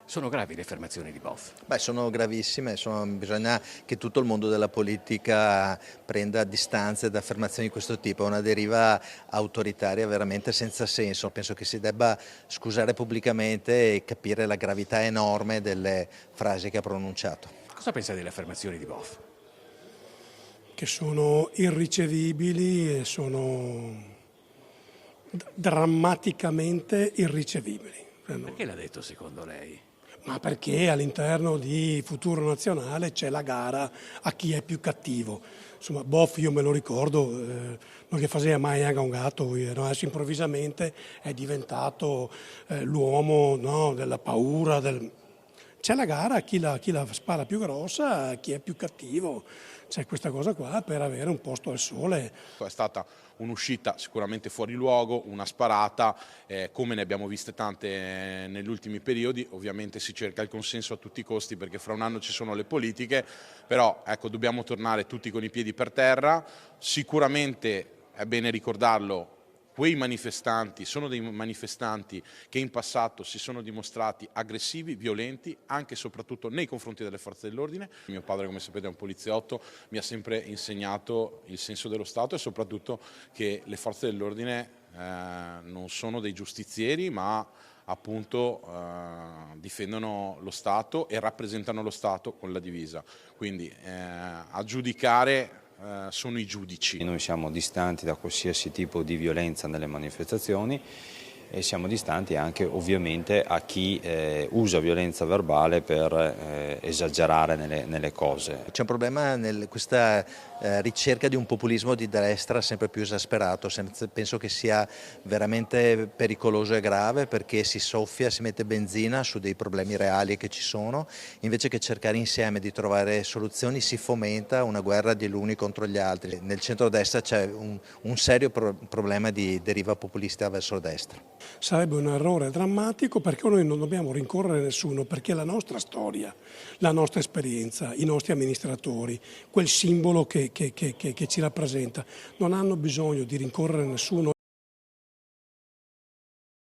Sono gravi le affermazioni di Boff. Beh, sono gravissime, bisogna che tutto il mondo della politica prenda distanze da affermazioni di questo tipo, è una deriva autoritaria veramente senza senso. Penso che si debba scusare pubblicamente e capire la gravità enorme delle frasi che ha pronunciato. Cosa pensa delle affermazioni di Boff? Che sono irricevibili e sono drammaticamente irricevibili. Perché l'ha detto secondo lei? Ma perché all'interno di Futuro Nazionale c'è la gara a chi è più cattivo. Insomma, Boff io me lo ricordo, non che faceva mai anche un gatto, no? Adesso improvvisamente è diventato l'uomo, no? Della paura. C'è la gara a chi la spara più grossa, a chi è più cattivo. C'è questa cosa qua per avere un posto al sole. È stata un'uscita sicuramente fuori luogo, una sparata, come ne abbiamo viste tante negli ultimi periodi. Ovviamente si cerca il consenso a tutti i costi perché fra un anno ci sono le politiche, però ecco, dobbiamo tornare tutti con i piedi per terra. Sicuramente è bene ricordarlo, quei manifestanti sono dei manifestanti che in passato si sono dimostrati aggressivi, violenti, anche e soprattutto nei confronti delle forze dell'ordine. Mio padre, come sapete, è un poliziotto, mi ha sempre insegnato il senso dello Stato e soprattutto che le forze dell'ordine non sono dei giustizieri, ma appunto difendono lo Stato e rappresentano lo Stato con la divisa. Quindi a giudicare sono i giudici. Noi siamo distanti da qualsiasi tipo di violenza nelle manifestazioni e siamo distanti anche ovviamente a chi usa violenza verbale per esagerare nelle cose. C'è un problema in questa ricerca di un populismo di destra sempre più esasperato. Penso che sia veramente pericoloso e grave perché si soffia, si mette benzina su dei problemi reali che ci sono, invece che cercare insieme di trovare soluzioni si fomenta una guerra di uni contro gli altri. Nel centro-destra c'è un serio problema di deriva populista verso destra. Sarebbe un errore drammatico perché noi non dobbiamo rincorrere nessuno, perché la nostra storia, la nostra esperienza, i nostri amministratori, quel simbolo che ci rappresenta, non hanno bisogno di rincorrere nessuno.